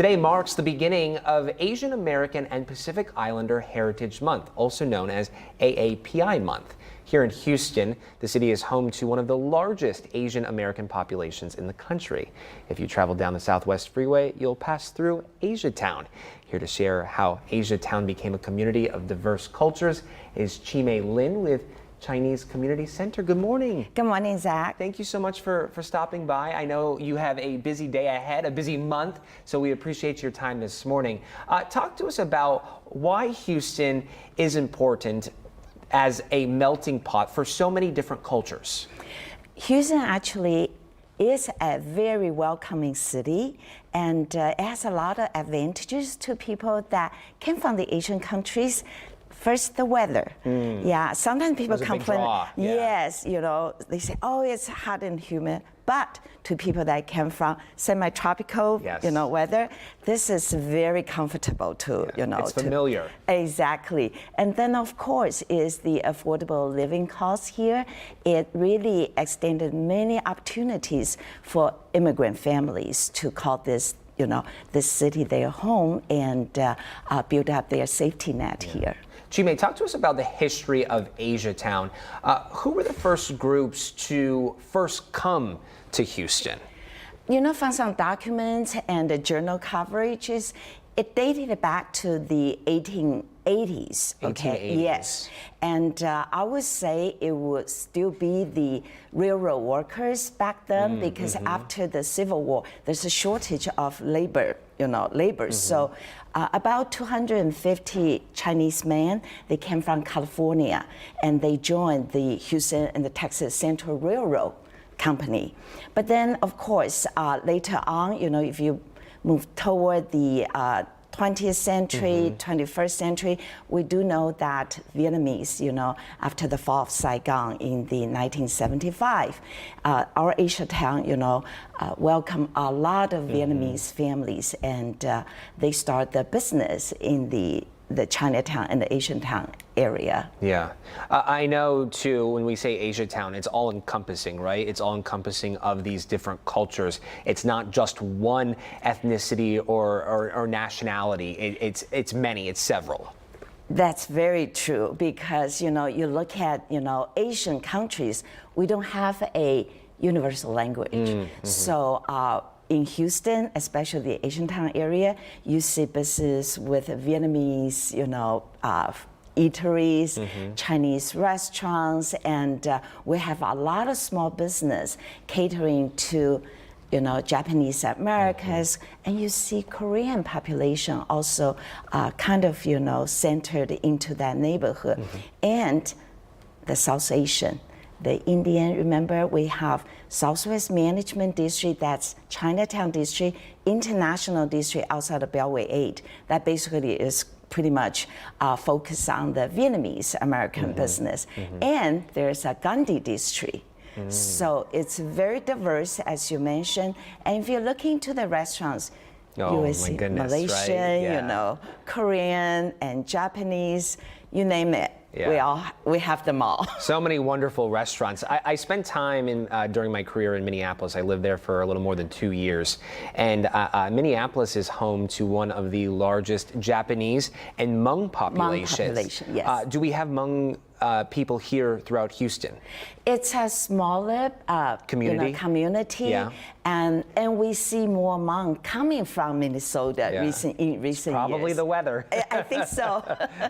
Today marks the beginning of Asian American and Pacific Islander Heritage Month, also known as AAPI Month. Here in Houston, the city is home to one of the largest Asian American populations in the country. If you travel down the Southwest Freeway, you'll pass through Asiatown. Here to share how Asiatown became a community of diverse cultures is Chi-mei with Chinese Community Center. Good morning. Good morning, Zach. Thank you so much for stopping by. I know you have a busy day ahead, a busy month, so we appreciate your time this morning. Talk to us about why Houston is important as a melting pot for so many different cultures. Houston actually is a very welcoming city, and it has a lot of advantages to people that came from the Asian countries. First, the weather. Yeah, sometimes people complain. Yes, you know, they say, oh, it's hot and humid. But to people that came from semi-tropical, weather, this is very comfortable to, It's familiar. Exactly. And then, of course, is the affordable living costs here. It really extended many opportunities for immigrant families to call this this city their home and build up their safety net here. Chi-mei, talk to us about the history of Asiatown. Who were the first groups to first come to Houston? From some documents and the journal coverages, it dated back to the 1880s. Okay. 1880s. Yes, and I would say it would still be the railroad workers back then because after the Civil War, there's a shortage of labor. So about 250 Chinese men, they came from California, and they joined the Houston and the Texas Central Railroad Company. But then, of course, later on, if you move toward the 20th century, 21st century, we do know that Vietnamese, after the fall of Saigon in the 1975, our Asiatown, welcomed a lot of Vietnamese families, and they start the business in the Chinatown and the Asiatown area. Yeah. I know, too, when we say Asiatown, it's all-encompassing, right? It's all-encompassing of these different cultures. It's not just one ethnicity or nationality. It's many. It's several. That's very true because, you look at, Asian countries, we don't have a universal language. So, in Houston, especially the Asiatown area, you see business with Vietnamese, eateries, Chinese restaurants, and we have a lot of small business catering to, Japanese Americans, and you see Korean population also kind of, centered into that neighborhood, and the South Asian. The Indian, remember, we have Southwest Management District, that's Chinatown District, International District outside of Beltway 8. That basically is pretty much focused on the Vietnamese American business. And there's a Gandhi District. So it's very diverse, as you mentioned. And if you're looking to the restaurants, you will see Malaysian, Korean and Japanese, you name it. We have them all. So many wonderful restaurants. I spent time during my career in Minneapolis. I lived there for a little more than 2 years. And Minneapolis is home to one of the largest Japanese and Hmong populations. Hmong population, yes. Do we have Hmong people here throughout Houston? It's a smaller community, and we see more Hmong coming from Minnesota in recent Probably years. The weather. I think so.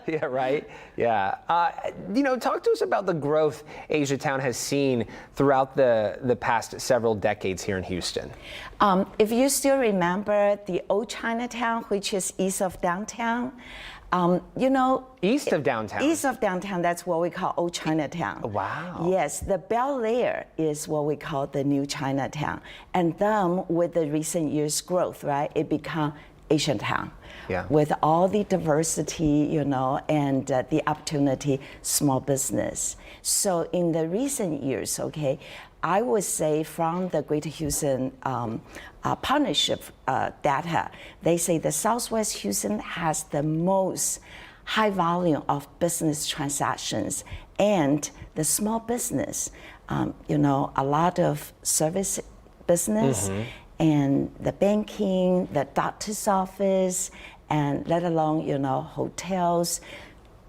Yeah, right? Yeah. Talk to us about the growth Asiatown has seen throughout the past several decades here in Houston. If you still remember the old Chinatown, which is east of downtown, East of downtown? East of downtown, that's what we call Old Chinatown. Wow. Yes, the Bel Air is what we call the new Chinatown. And then with the recent years' growth, right, it became Asiatown. Yeah. With all the diversity, and the opportunity, small business. So in the recent years, I would say from the Greater Houston partnership data, they say the Southwest Houston has the most high volume of business transactions and the small business, a lot of service business and the banking, the doctor's office, and let alone, hotels,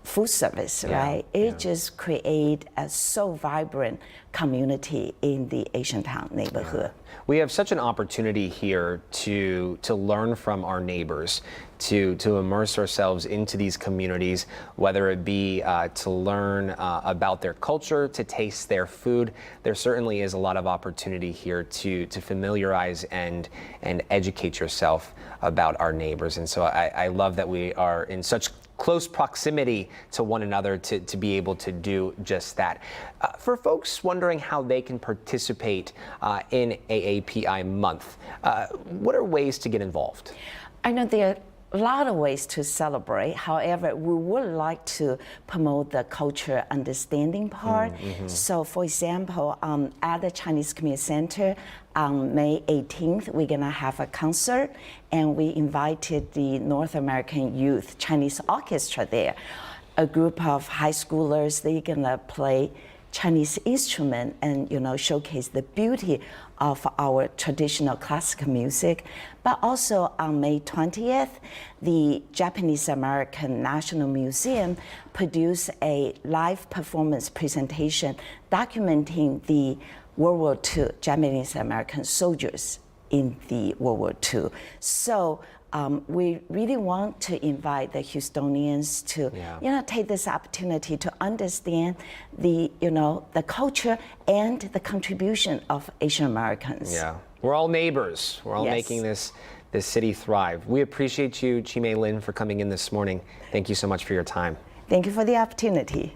food service, right? It just create a so vibrant community in the Asiatown neighborhood. We have such an opportunity here to learn from our neighbors, to immerse ourselves into these communities, whether it be to learn about their culture, to taste their food. There certainly is a lot of opportunity here to familiarize and educate yourself about our neighbors. And so I love that we are in such close proximity to one another to be able to do just that. For folks wondering how they can participate in AAPI month, what are ways to get involved? I know there are a lot of ways to celebrate. However, we would like to promote the culture understanding part. So, for example, at the Chinese Community Center on May 18th, we're gonna have a concert, and we invited the North American Youth Chinese Orchestra there. A group of high schoolers, they're gonna play Chinese instrument and showcase the beauty of our traditional classical music. But also on May 20th, the Japanese American National Museum produced a live performance presentation documenting the World War II Japanese American soldiers in the World War II. So we really want to invite the Houstonians to, take this opportunity to understand the culture and the contribution of Asian Americans. Yeah, we're all neighbors. We're all making this city thrive. We appreciate you, Chi-mei Lin, for coming in this morning. Thank you so much for your time. Thank you for the opportunity.